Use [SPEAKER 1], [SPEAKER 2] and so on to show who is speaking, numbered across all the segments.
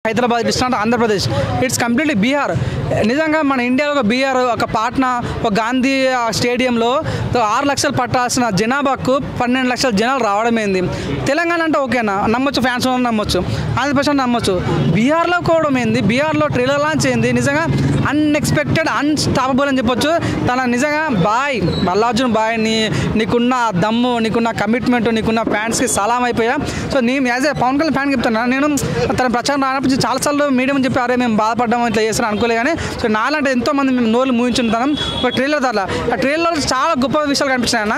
[SPEAKER 1] Hyderabad, it's not Andhra Pradesh, it's completely Bihar. నిజంగా మన ఇండియాలో ఒక బీహార్, ఒక పాట్నా, ఒక గాంధీ స్టేడియంలో 6 లక్షలు పట్టాల్సిన జనాభాకు 12 లక్షల జనాలు రావడమైంది. తెలంగాణ అంటే ఓకేనా, నమ్మొచ్చు, ఫ్యాన్స్ నమ్మొచ్చు, ఆంధ్రప్రదేశ్ నమ్మొచ్చు. బీహార్లో కూడా ఏంది, బీహార్లో ట్రైలర్ లాంచ్ అయింది. నిజంగా అన్ఎక్స్పెక్టెడ్, అన్స్టాపబుల్ అని చెప్పొచ్చు. తన నిజంగా బాయ్ అల్లార్జున్ బాయ్, నీకున్న దమ్ము, నీకున్న కమిట్మెంట్, నీకున్న ఫ్యాన్స్కి సలాం అయిపోయా. సో నేను as a Pawan Kalyan fan చెప్తాను, నేను తన ప్రచారం రానప్పుడు చాలాసార్లు మీడియం చెప్పి అరే మేము బాధపడ్డాము, ఇట్లా చేస్తాను అనుకోలే. కానీ సో నాలంటే ఎంతోమంది మేము నోళ్ళు ముగించుంటాం ఒక ట్రైలర్ ద్వారా. ఆ ట్రైలర్లో చాలా గొప్ప విషయాలు కనిపించాయి అన్న.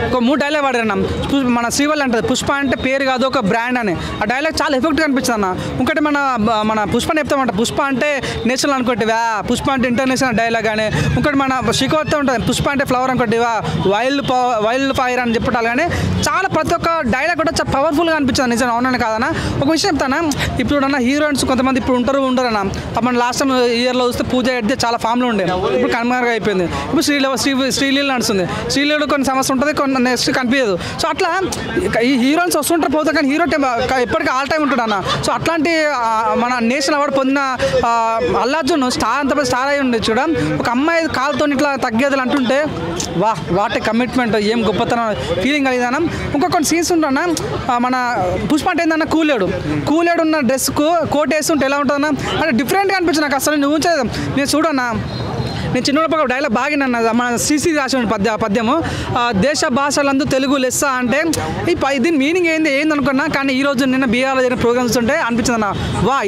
[SPEAKER 1] ఒక 3 డైలాగ్ వాడారన్న. మన శ్రీవల్లి అంటది, పుష్ప అంటే పేరు కాదు ఒక బ్రాండ్ అని. ఆ డైలాగ్ చాలా ఎఫెక్ట్గా అనిపించింది అన్న. ఇంకోటి మన పుష్పని చెప్తామంట, పుష్ప అంటే నేషనల్ అనుకోటివా, పుష్ప అంటే ఇంటర్నేషనల్ డైలాగ్ అని. ఇంకోటి మన శిఖోత్త ఉంటుంది, పుష్ప అంటే ఫ్లవర్ అనుకోటివా, వైల్డ్ ఫైర్ అని చెప్పాలి. కానీ చాలా ప్రతి ఒక్క డైలాగ్ కూడా చాలా పవర్ఫుల్గా అనిపించింది. నిజంగా అవునని కాదన్నా. ఒక విషయం చెప్తానా, ఇప్పుడు అన్న హీరోయిన్స్ కొంతమంది ఇప్పుడు ఉండరన్నా. మన లాస్ట్ టైం ఇయర్లో చూస్తే పూజ అయితే చాలా ఫామ్లో ఉండే, ఇప్పుడు కనుమరుగా అయిపోయింది. ఇప్పుడు శ్రీలీల నడుస్తుంది. శ్రీలీల కొన్ని సమస్య ఉంటుంది, కొన్ని నెక్స్ట్ కనిపించదు. సో అట్లా ఈ హీరోయిన్స్ వస్తుంటారు పోతారు, కానీ హీరో ఎప్పటికీ ఆల్ టైం ఉంటాడు అన్న. సో అట్లాంటి మన నేషనల్ అవార్డు పొందిన అల్లార్జున్ స్టార్ అంత స్టార్ అయి ఉండొచ్చు కూడా. ఒక అమ్మాయి కాలుతో ఇట్లా తగ్గేది అంటుంటే వాటి కమిట్మెంట్, ఏం గొప్పతనం ఫీలింగ్ కలిగిదానం. ఇంకా కొన్ని సీన్స్ ఉంటానా, మన పుష్ప అంటే ఏందన్నా కూలేడు ఉన్న డ్రెస్కు కోట్ వేస్తుంటే ఎలా ఉంటుందన్నా, అంటే డిఫరెంట్గా అనిపించింది నాకు. అసలు నువ్వు ఉంచలేదు, నేను చూడన్నా. నేను చిన్నప్పుడు ఒక డైలాగ్ బాగా నన్న, మన సిసి రాసిన పద్యము, దేశ భాషలందు తెలుగు లెస్స అంటే దీని మీనింగ్ ఏంది అనుకున్నా. కానీ ఈరోజు నిన్న బీఆర్లో జరిగిన ప్రోగ్రామ్స్ ఉంటే అనిపించింది అన్న,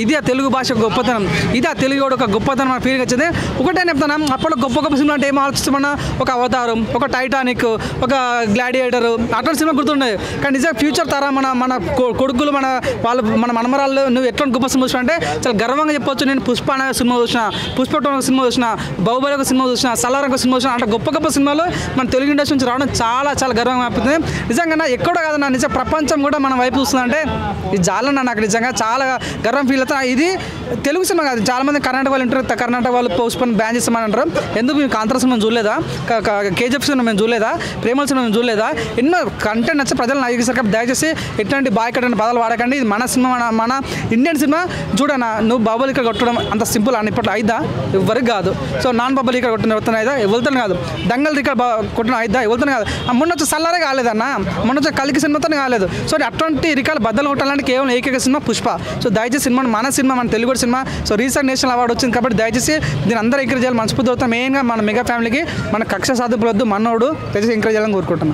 [SPEAKER 1] ఇది ఆ తెలుగు భాష గొప్పతనం, ఇది ఆ తెలుగు ఒక గొప్పతనం మన ఫీలింగ్ వచ్చింది. ఒకటే చెప్తాను, అప్పుడు గొప్ప సినిమా అంటే ఏం ఆలోచిస్తామన్నా, ఒక అవతారం, ఒక టైటానిక్, ఒక గ్లాడియేటర్, అట్లాంటి సినిమా గుర్తుండే. కానీ నిజంగా ఫ్యూచర్ తర మన కొడుకులు, మన మనమరాళ్ళు నువ్వు ఎట్లాంటి గొప్ప సినిమా చూసినా అంటే చాలా గర్వంగా చెప్పొచ్చు. నేను పుష్ప అనే సినిమా చూసిన, పుష్ప సినిమా చూసిన, బాహుబలి ఒక సినిమా చూసిన, సలార్ ఒక సినిమా చూసిన. అంటే గొప్ప సినిమాలు మన తెలుగు ఇండస్ట్రీ నుంచి రావడం చాలా చాలా గర్వంగా అనిపిస్తుంది. నిజంగా ఎక్కడో కాదన్నా, నిజంగా ప్రపంచం కూడా మన వైపు చూస్తుందంటే ఇది జాలన్నా నాకు నిజంగా చాలా గర్వం ఫీల్ అవుతా. ఇది తెలుగు సినిమా కాదు, చాలామంది కర్ణాటక వాళ్ళు ఉంటారు, కర్ణాటక వాళ్ళు పుష్పని బ్యాన్ చేస్తామని అంటారు. ఎందుకు మేము కాంతార సినిమా చూడలేదా, కేజీఎఫ్ సినిమా మేము చూడలేదా, ప్రేమల సినిమా మేము చూడలేదా? ఎన్నో కంటెంట్ నచ్చే ప్రజలను అడిగేసరికి దయచేసి ఎట్లాంటి బాయ్ కట్టని పదాలు వాడకండి. ఇది మన సినిమా, మన ఇండియన్ సినిమా. చూడన్నా, నువ్వు బాబులు ఇక్కడ కొట్టడం అంత సింపుల్ అని ఇప్పట్లో అయిద్దా? ఎవరికి కాదు. సో నాన్ బాబులు ఇక్కడ కొట్టిన ఎవరితో అయిదా? ఎవరితో కాదు. దంగల్ ఇక్కడ కొట్టిన అయిద్దా? ఎవరితో కాదు. మొన్న వచ్చి సల్లారే కాలేదన్న, మొన్న వచ్చి కలికి సినిమాతో కాలేదు. సో అట్లాంటి రికాలు బద్దలు కొట్టాలంటే కేవలం ఏకైక సినిమా పుష్ప. సో దయచేసి సినిమా మన సినిమా, మన Telugu cinema. So recent national award వచ్చింది కాబట్టి దయచేసి దీని అందరూ ఎంకరేజ్ చేయాలి. మనస్ఫూర్తి అవుతాం. మెయిన్గా మన మెగా ఫ్యామిలీకి మన కక్ష సాధింపులొద్దు, మనోడు దయచేసి ఎంకరేజ్ చేయాలని కోరుకుంటున్నాం.